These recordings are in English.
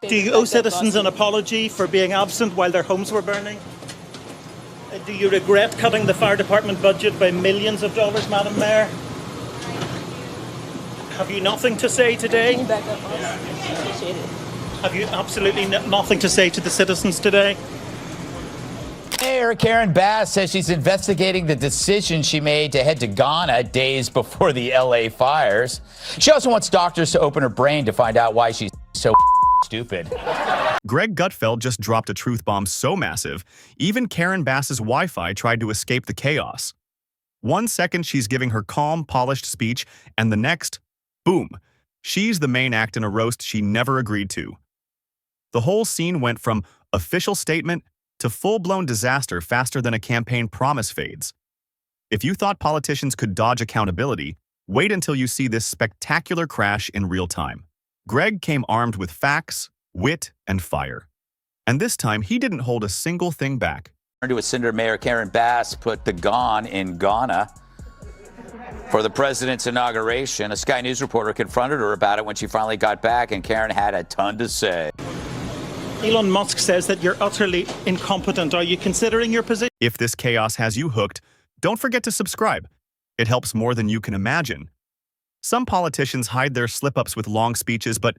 Do you owe citizens an apology for being absent while their homes were burning? Do you regret cutting the fire department budget by millions of dollars, Madam Mayor? Have you nothing to say today? Can you back up, boss? Appreciate it. Have you absolutely nothing to say to the citizens today? Mayor Karen Bass says she's investigating the decision she made to head to Ghana days before the LA fires. She also wants doctors to open her brain to find out why she's so stupid. Greg Gutfeld just dropped a truth bomb so massive, even Karen Bass's Wi-Fi tried to escape the chaos. 1 second she's giving her calm, polished speech, and the next, boom, she's the main act in a roast she never agreed to. The whole scene went from official statement to full-blown disaster faster than a campaign promise fades. If you thought politicians could dodge accountability, wait until you see this spectacular crash in real time. Greg came armed with facts, wit, and fire. And this time, he didn't hold a single thing back. To a Senator Mayor Karen Bass put the gone in Ghana for the president's inauguration. A Sky News reporter confronted her about it when she finally got back, and Karen had a ton to say. Elon Musk says that you're utterly incompetent. Are you considering your position? If this chaos has you hooked, don't forget to subscribe. It helps more than you can imagine. Some politicians hide their slip-ups with long speeches, but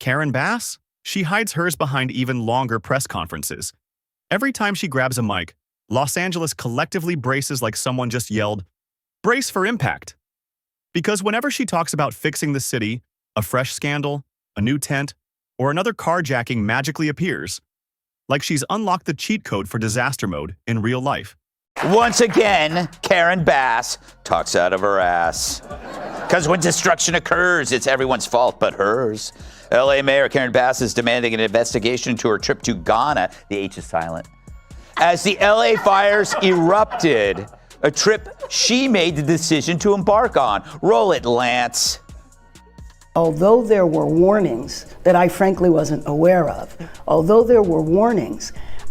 Karen Bass? She hides hers behind even longer press conferences. Every time she grabs a mic, Los Angeles collectively braces like someone just yelled, "Brace for impact." Because whenever she talks about fixing the city, a fresh scandal, a new tent, or another carjacking magically appears, like she's unlocked the cheat code for disaster mode in real life. Once again, Karen Bass talks out of her ass. Because when destruction occurs, it's everyone's fault but hers. LA Mayor Karen Bass is demanding an investigation into her trip to Ghana. The H is silent. As the LA fires erupted, a trip she made the decision to embark on. Roll it, Lance. Although there were warnings that I frankly wasn't aware of,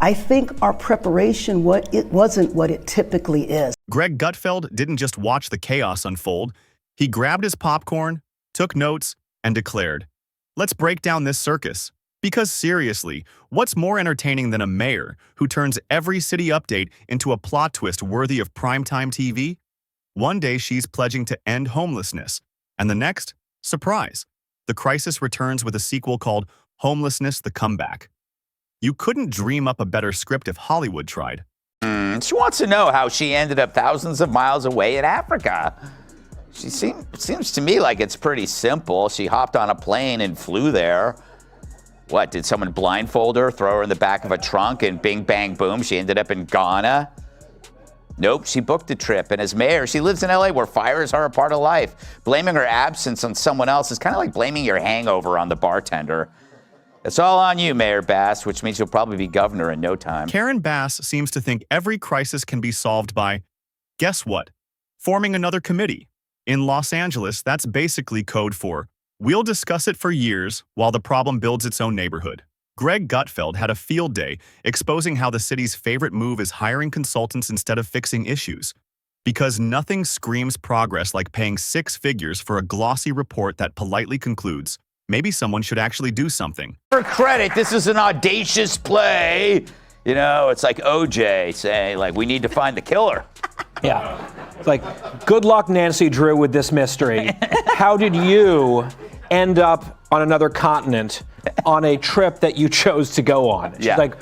I think our preparation wasn't what it typically is. Greg Gutfeld didn't just watch the chaos unfold. He grabbed his popcorn, took notes, and declared, "Let's break down this circus." Because seriously, what's more entertaining than a mayor who turns every city update into a plot twist worthy of primetime TV? One day she's pledging to end homelessness, and the next, surprise, the crisis returns with a sequel called Homelessness: The Comeback. You couldn't dream up a better script if Hollywood tried. She wants to know how she ended up thousands of miles away in Africa. It seems to me like it's pretty simple. She hopped on a plane and flew there. What, did someone blindfold her, throw her in the back of a trunk, and bing, bang, boom, she ended up in Ghana? Nope, she booked a trip, and as mayor, she lives in LA where fires are a part of life. Blaming her absence on someone else is kind of like blaming your hangover on the bartender. It's all on you, Mayor Bass, which means you'll probably be governor in no time. Karen Bass seems to think every crisis can be solved by, guess what? Forming another committee. In Los Angeles, that's basically code for, we'll discuss it for years while the problem builds its own neighborhood. Greg Gutfeld had a field day exposing how the city's favorite move is hiring consultants instead of fixing issues. Because nothing screams progress like paying 6 figures for a glossy report that politely concludes, maybe someone should actually do something. For credit, this is an audacious play. You know, it's like OJ saying, like, we need to find the killer. Yeah. It's like, good luck, Nancy Drew, with this mystery. How did you end up on another continent on a trip that you chose to go on? She's like,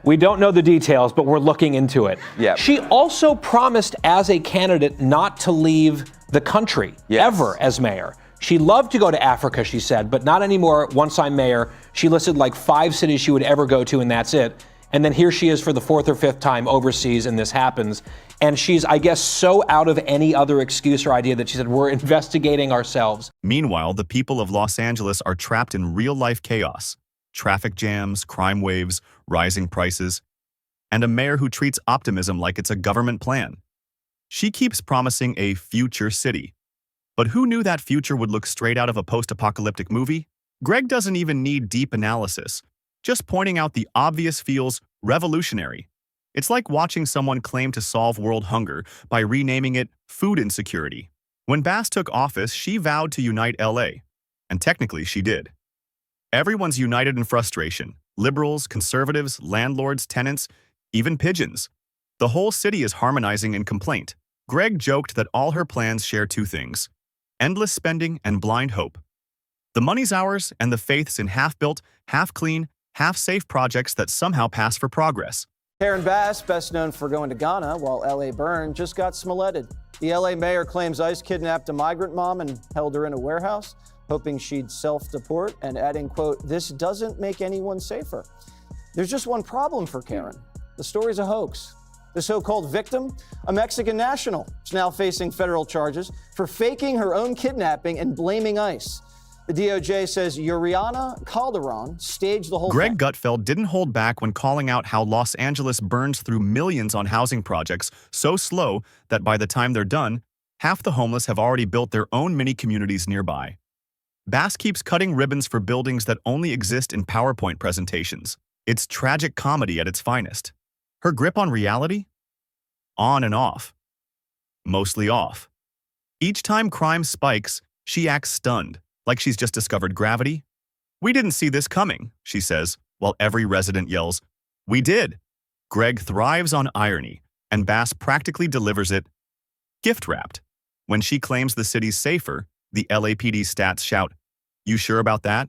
we don't know the details, but we're looking into it. Yeah. She also promised as a candidate not to leave the country ever as mayor. She loved to go to Africa, she said, but not anymore. Once I'm mayor, she listed like 5 cities she would ever go to, and that's it. And then here she is for the 4th or 5th time overseas, and this happens. And she's, I guess, so out of any other excuse or idea that she said, we're investigating ourselves. Meanwhile, the people of Los Angeles are trapped in real-life chaos. Traffic jams, crime waves, rising prices, and a mayor who treats optimism like it's a government plan. She keeps promising a future city. But who knew that future would look straight out of a post-apocalyptic movie? Greg doesn't even need deep analysis. Just pointing out the obvious feels revolutionary. It's like watching someone claim to solve world hunger by renaming it food insecurity. When Bass took office, she vowed to unite LA. And technically, she did. Everyone's united in frustration. Liberals, conservatives, landlords, tenants, even pigeons. The whole city is harmonizing in complaint. Greg joked that all her plans share two things: endless spending and blind hope. The money's ours and the faith's in half-built, half-clean, half-safe projects that somehow pass for progress. Karen Bass, best known for going to Ghana, while L.A. Byrne just got smoletted. The L.A. mayor claims ICE kidnapped a migrant mom and held her in a warehouse, hoping she'd self-deport, and adding, quote, "This doesn't make anyone safer." There's just one problem for Karen. The story's a hoax. The so-called victim, a Mexican national, is now facing federal charges for faking her own kidnapping and blaming ICE. The DOJ says Yuriana Calderon staged the whole thing. Greg Gutfeld didn't hold back when calling out how Los Angeles burns through millions on housing projects so slow that by the time they're done, half the homeless have already built their own mini-communities nearby. Bass keeps cutting ribbons for buildings that only exist in PowerPoint presentations. It's tragic comedy at its finest. Her grip on reality? On and off. Mostly off. Each time crime spikes, she acts stunned, like she's just discovered gravity. "We didn't see this coming," she says, while every resident yells, "We did." Greg thrives on irony, and Bass practically delivers it gift-wrapped. When she claims the city's safer, the LAPD stats shout, "You sure about that?"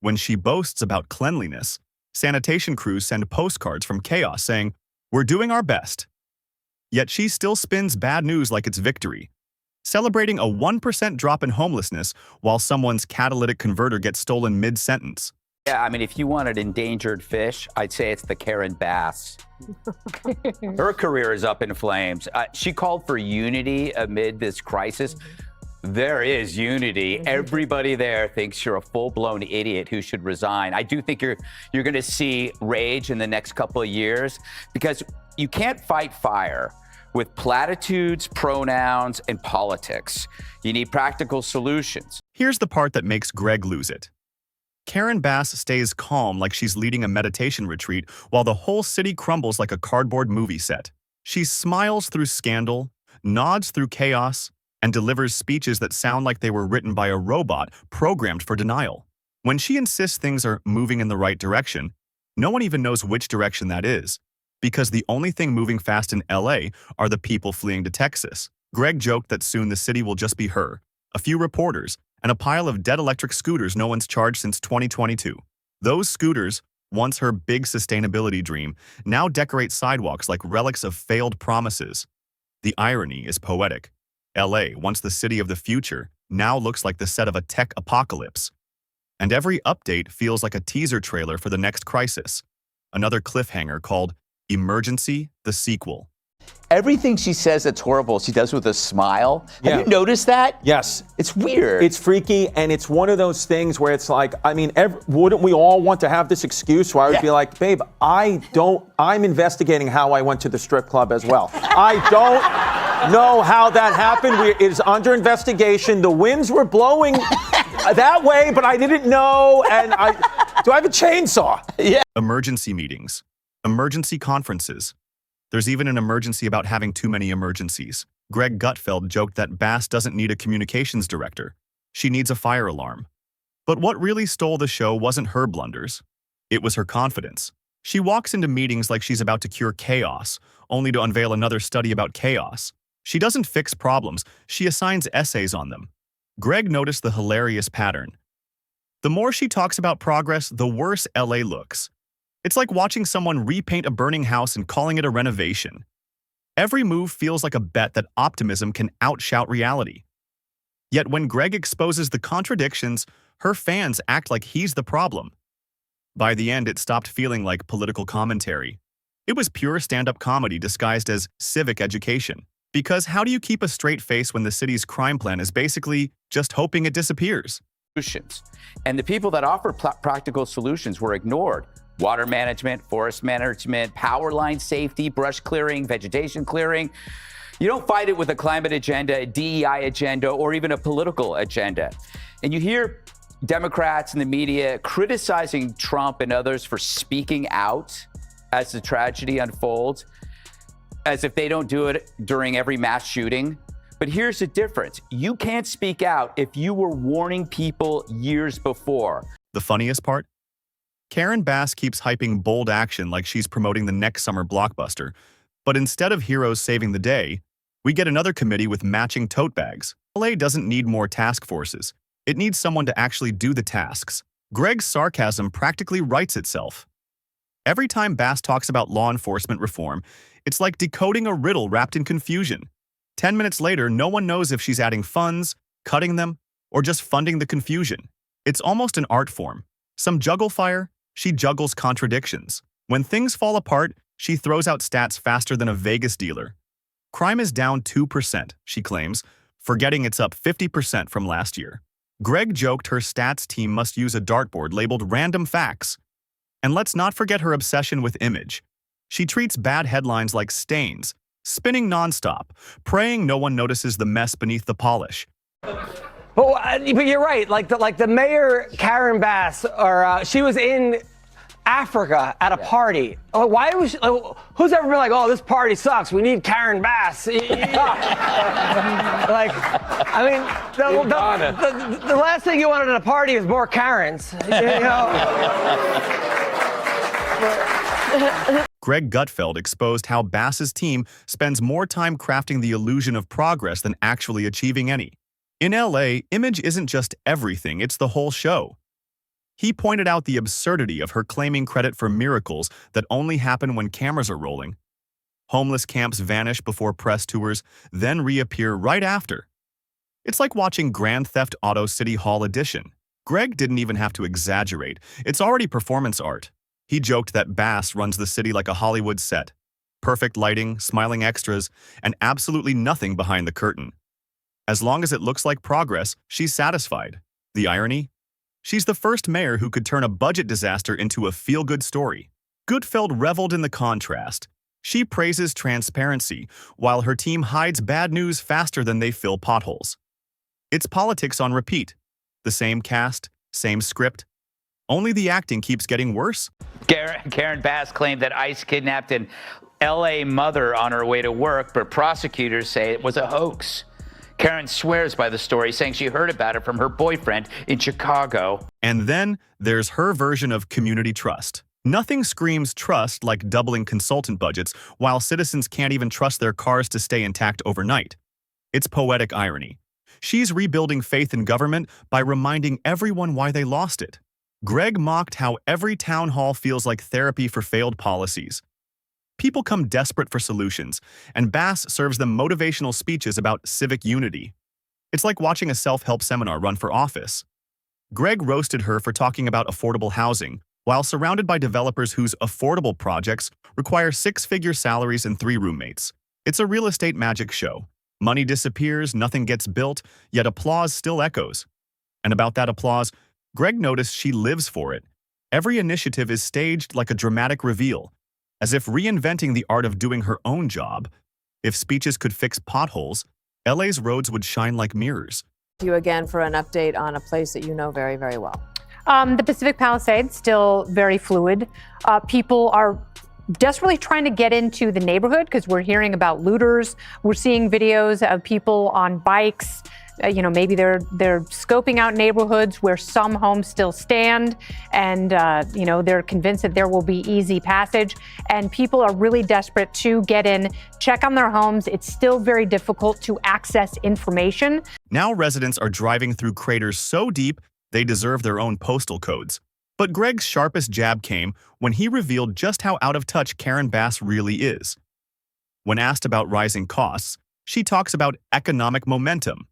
When she boasts about cleanliness, sanitation crews send postcards from chaos saying, "We're doing our best." Yet she still spins bad news like it's victory, celebrating a 1% drop in homelessness while someone's catalytic converter gets stolen mid-sentence. Yeah, I mean, if you wanted endangered fish, I'd say it's the Karen Bass. Her career is up in flames. She called for unity amid this crisis. There is unity. Everybody there thinks you're a full-blown idiot who should resign. I do think you're going to see rage in the next couple of years because you can't fight fire with platitudes, pronouns, and politics. You need practical solutions. Here's the part that makes Greg lose it. Karen Bass stays calm like she's leading a meditation retreat while the whole city crumbles like a cardboard movie set. She smiles through scandal, nods through chaos, and delivers speeches that sound like they were written by a robot programmed for denial. When she insists things are moving in the right direction, no one even knows which direction that is, because the only thing moving fast in LA are the people fleeing to Texas. Greg joked that soon the city will just be her, a few reporters, and a pile of dead electric scooters no one's charged since 2022. Those scooters, once her big sustainability dream, now decorate sidewalks like relics of failed promises. The irony is poetic. LA, once the city of the future, now looks like the set of a tech apocalypse. And every update feels like a teaser trailer for the next crisis. Another cliffhanger called Emergency, the sequel. Everything she says that's horrible, she does with a smile. Have you noticed that? Yes. It's weird. It's freaky, and it's one of those things where it's like, I mean, wouldn't we all want to have this excuse where I would be like, babe, I'm investigating how I went to the strip club as well. I don't know how that happened. It is under investigation. The winds were blowing that way, but I didn't know, and do I have a chainsaw? Yeah. Emergency meetings. Emergency conferences. There's even an emergency about having too many emergencies. Greg Gutfeld joked that Bass doesn't need a communications director. She needs a fire alarm. But what really stole the show wasn't her blunders. It was her confidence. She walks into meetings like she's about to cure chaos, only to unveil another study about chaos. She doesn't fix problems, she assigns essays on them. Greg noticed the hilarious pattern. The more she talks about progress, the worse LA looks. It's like watching someone repaint a burning house and calling it a renovation. Every move feels like a bet that optimism can outshout reality. Yet when Greg exposes the contradictions, her fans act like he's the problem. By the end, it stopped feeling like political commentary. It was pure stand-up comedy disguised as civic education. Because how do you keep a straight face when the city's crime plan is basically just hoping it disappears? And the people that offer practical solutions were ignored. Water management, forest management, power line safety, brush clearing, vegetation clearing. You don't fight it with a climate agenda, a DEI agenda, or even a political agenda. And you hear Democrats in the media criticizing Trump and others for speaking out as the tragedy unfolds, as if they don't do it during every mass shooting. But here's the difference. You can't speak out if you were warning people years before. The funniest part? Karen Bass keeps hyping bold action like she's promoting the next summer blockbuster, but instead of heroes saving the day, we get another committee with matching tote bags. LA doesn't need more task forces. It needs someone to actually do the tasks. Greg's sarcasm practically writes itself. Every time Bass talks about law enforcement reform, it's like decoding a riddle wrapped in confusion. 10 minutes later, no one knows if she's adding funds, cutting them, or just funding the confusion. It's almost an art form. Some juggle fire, she juggles contradictions. When things fall apart, she throws out stats faster than a Vegas dealer. Crime is down 2%, she claims, forgetting it's up 50% from last year. Greg joked her stats team must use a dartboard labeled random facts. And let's not forget her obsession with image. She treats bad headlines like stains, spinning nonstop, praying no one notices the mess beneath the polish. But you're right. Like the mayor, Karen Bass, she was in Africa at a party. Why was she, who's ever been like, oh, this party sucks, we need Karen Bass? Like, I mean, the last thing you wanted at a party is more Karens. You know? Greg Gutfeld exposed how Bass's team spends more time crafting the illusion of progress than actually achieving any. In LA, image isn't just everything, it's the whole show. He pointed out the absurdity of her claiming credit for miracles that only happen when cameras are rolling. Homeless camps vanish before press tours, then reappear right after. It's like watching Grand Theft Auto City Hall Edition. Greg didn't even have to exaggerate. It's already performance art. He joked that Bass runs the city like a Hollywood set. Perfect lighting, smiling extras, and absolutely nothing behind the curtain. As long as it looks like progress, she's satisfied. The irony? She's the first mayor who could turn a budget disaster into a feel-good story. Gutfeld reveled in the contrast. She praises transparency, while her team hides bad news faster than they fill potholes. It's politics on repeat. The same cast, same script. Only the acting keeps getting worse. Karen Bass claimed that ICE kidnapped an LA mother on her way to work, but prosecutors say it was a hoax. Karen swears by the story, saying she heard about it from her boyfriend in Chicago. And then there's her version of community trust. Nothing screams trust like doubling consultant budgets while citizens can't even trust their cars to stay intact overnight. It's poetic irony. She's rebuilding faith in government by reminding everyone why they lost it. Greg mocked how every town hall feels like therapy for failed policies. People come desperate for solutions, and Bass serves them motivational speeches about civic unity. It's like watching a self-help seminar run for office. Greg roasted her for talking about affordable housing, while surrounded by developers whose affordable projects require six-figure salaries and 3 roommates. It's a real estate magic show. Money disappears, nothing gets built, yet applause still echoes. And about that applause, Greg noticed she lives for it. Every initiative is staged like a dramatic reveal, as if reinventing the art of doing her own job. If speeches could fix potholes, LA's roads would shine like mirrors. You again for an update on a place that you know very, very well. The Pacific Palisades, still very fluid. People are desperately trying to get into the neighborhood because we're hearing about looters. We're seeing videos of people on bikes. Maybe they're scoping out neighborhoods where some homes still stand, and they're convinced that there will be easy passage. And people are really desperate to get in, check on their homes. It's still very difficult to access information. Now residents are driving through craters so deep they deserve their own postal codes. But Greg's sharpest jab came when he revealed just how out of touch Karen Bass really is. When asked about rising costs, she talks about economic momentum.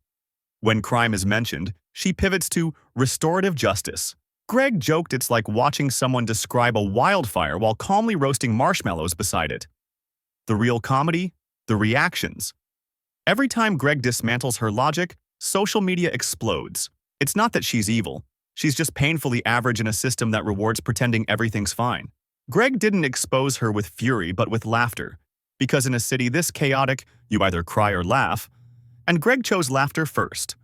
When crime is mentioned, she pivots to restorative justice. Greg joked it's like watching someone describe a wildfire while calmly roasting marshmallows beside it. The real comedy? The reactions. Every time Greg dismantles her logic, social media explodes. It's not that she's evil. She's just painfully average in a system that rewards pretending everything's fine. Greg didn't expose her with fury, but with laughter. Because in a city this chaotic, you either cry or laugh. And Greg chose laughter first.